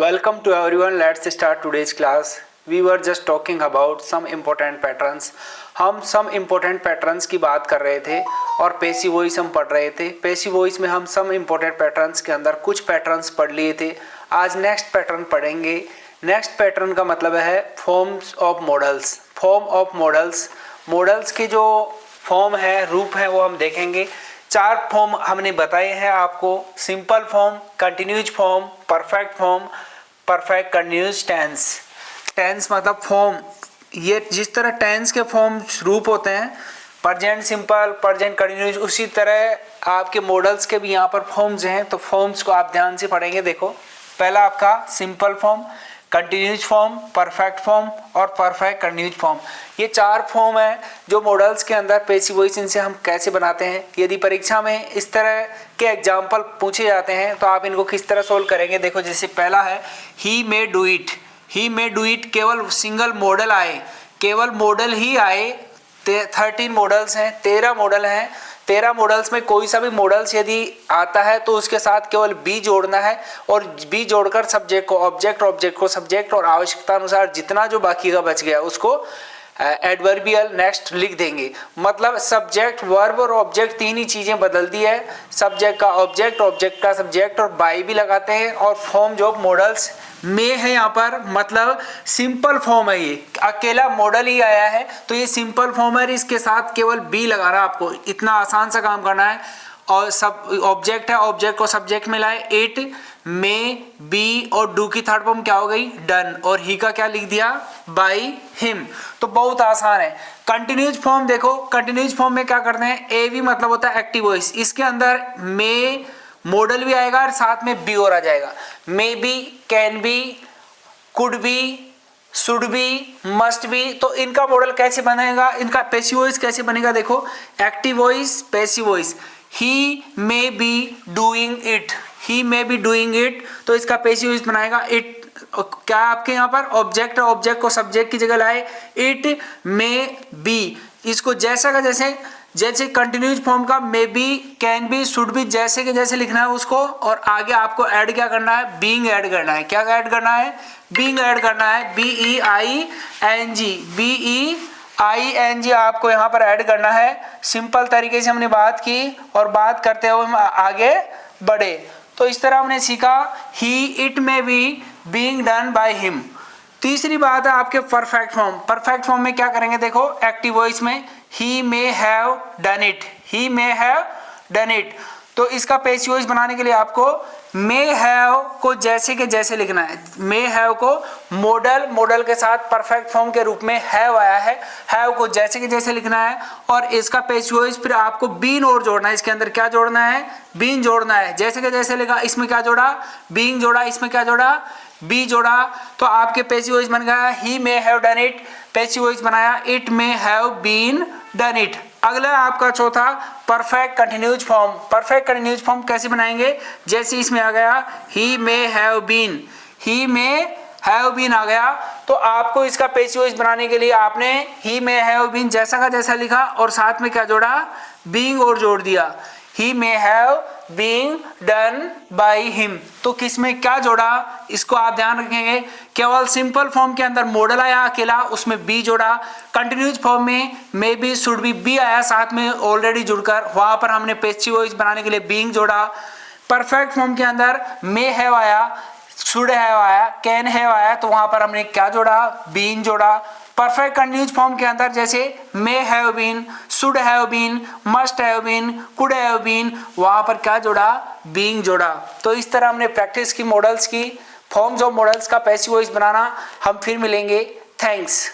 Welcome to everyone. Let's start today's class. We were just talking about some important patterns. हम some important patterns की बात कर रहे थे और पैसिव वॉइस हम पढ़ रहे थे. पैसिव वॉइस में हम some important patterns के अंदर कुछ पैटर्न्स पढ़ लिए थे. आज नेक्स्ट पैटर्न पढ़ेंगे. नेक्स्ट पैटर्न का मतलब है forms of models. Form of models, models की जो फॉर्म है, रूप है, वो हम देखेंगे. 4 फॉर्म हमने बताए हैं आपको. Simple form, continuous form, perfect form, perfect continuous tense. Tense मतलब फॉर्म. ये जिस तरह टेंस के फॉर्म रूप होते हैं, प्रेजेंट सिंपल, प्रेजेंट कंटिन्यूज, उसी तरह आपके मॉडल्स के भी यहाँ पर फॉर्म्स हैं. तो फॉर्म्स को आप ध्यान से पढ़ेंगे. देखो, पहला आपका simple form, continuous form, perfect form और परफेक्ट कंटिन्यूज फॉर्म. ये 4 फॉर्म है जो मॉडल्स के अंदर पैसिव वॉइस. इनसे हम कैसे बनाते हैं, यदि परीक्षा में इस तरह के एग्जाम्पल पूछे जाते हैं तो आप इनको किस तरह सोल्व करेंगे. देखो, जैसे पहला है he may do it. He may do it केवल सिंगल मॉडल आए, केवल मॉडल ही आए. 13 मॉडल्स हैं, 13 मॉडल हैं. 13 मॉडल्स में कोई सा भी मॉडल्स यदि आता है तो उसके साथ केवल बी जोड़ना है और बी जोड़कर सब्जेक्ट को ऑब्जेक्ट, ऑब्जेक्ट को सब्जेक्ट और आवश्यकता अनुसार जितना जो बाकी का बच गया उसको एडवर्बियल नेक्स्ट लिख देंगे. मतलब सब्जेक्ट, वर्ब और ऑब्जेक्ट तीन ही चीज़ें बदल दी है. सब्जेक्ट का ऑब्जेक्ट, ऑब्जेक्ट का सब्जेक्ट और बाई भी लगाते हैं. और फॉर्म जो मॉडल्स में है यहाँ पर, मतलब सिंपल फॉर्म है. ये अकेला मॉडल ही आया है तो ये सिंपल फॉर्म है. इसके साथ केवल बी लगाना, आपको इतना आसान सा काम करना है. और सब ऑब्जेक्ट है, ऑब्जेक्ट को सब्जेक्ट में लाए. इट, मे, बी और डू की थर्ड फॉर्म क्या हो गई, डन. और ही का क्या लिख दिया, बाई हिम. तो बहुत आसान है. कंटिन्यूज फॉर्म देखो, कंटिन्यूज फॉर्म में क्या करते हैं, ए वी मतलब होता है एक्टिव वॉइस. इसके अंदर मे मॉडल भी आएगा और साथ में बी और आ जाएगा. May be, can be, could be, should B, must be. तो इनका मॉडल कैसे बनेगा, इनका पैसिव वॉइस कैसे बनेगा. देखो, active voice, passive voice. He may be doing it, he may be doing it. तो इसका पैसिव वॉइस बनाएगा इट. क्या आपके यहाँ पर ऑब्जेक्ट है, ऑब्जेक्ट को सब्जेक्ट की जगह लाए. It may B. इसको जैसा का जैसे, जैसे कंटिन्यूज फॉर्म का may be, can be, should B, जैसे के जैसे लिखना है उसको. और आगे आपको ऐड क्या करना है, बीइंग ऐड करना है. क्या ऐड करना है, बीइंग ऐड करना है. BEING, BEING आपको यहाँ पर ऐड करना है. सिंपल तरीके से हमने बात की और बात करते हुए हम आगे बढ़े. तो इस तरह हमने सीखा ही, it may be being done by him. तीसरी बात है आपके परफेक्ट फॉर्म. परफेक्ट फॉर्म में क्या करेंगे, देखो एक्टिव वॉइस में he may have done it, he may have done it. तो इसका पैसिव वॉइस बनाने के लिए आपको मे हैव को जैसे के जैसे लिखना है. मे हैव को मॉडल, मॉडल के साथ परफेक्ट फॉर्म के रूप में हैव आया है, हैव को जैसे के जैसे लिखना है. और इसका पैसिव वॉइस फिर आपको बीन और जोड़ना है. इसके अंदर क्या जोड़ना है, बीन जोड़ना है. जैसे के जैसे लिखा, इसमें क्या जोड़ा, बीइंग जोड़ा, इसमें क्या जोड़ा, बी जोड़ा. तो आपके पैसिव वॉइस बन गया he may have done it. Passive voice बनाया it may have been done it. अगला आपका चौथा perfect continues form. Perfect continues form कैसे बनाएंगे, जैसे इसमें आ गया he may have been, he may have been आ गया. तो आपको इसका पैसिव वॉइस बनाने के लिए आपने ही मे हैव बीन जैसा का जैसा लिखा और साथ में क्या जोड़ा, बीइंग और जोड़ दिया. He may have being done by him. तो किस में क्या जोड़ा, इसको आप ध्यान रखेंगे. केवल सिंपल फॉर्म के अंदर मॉडल आया अकेला, उसमें बी जोड़ा. कंटिन्यूज फॉर्म में may be, should be, be आया साथ में ऑलरेडी जुड़कर, वहां पर हमने पैसिव वॉइस बनाने के लिए बीइंग जोड़ा. परफेक्ट फॉर्म के अंदर मे हैव आया, शुड हैव आया, कैन हैव आया, तो वहां पर हमने क्या जोड़ा, बीइंग जोड़ा. परफेक्ट कंटिन्यूज फॉर्म के अंदर जैसे may have been, should have been, must have been, could have been, वहां पर क्या जोड़ा, बीइंग जोड़ा. तो इस तरह हमने प्रैक्टिस की मॉडल्स की. फॉर्म्स ऑफ मॉडल्स का पैसिव वॉइस बनाना. हम फिर मिलेंगे. थैंक्स.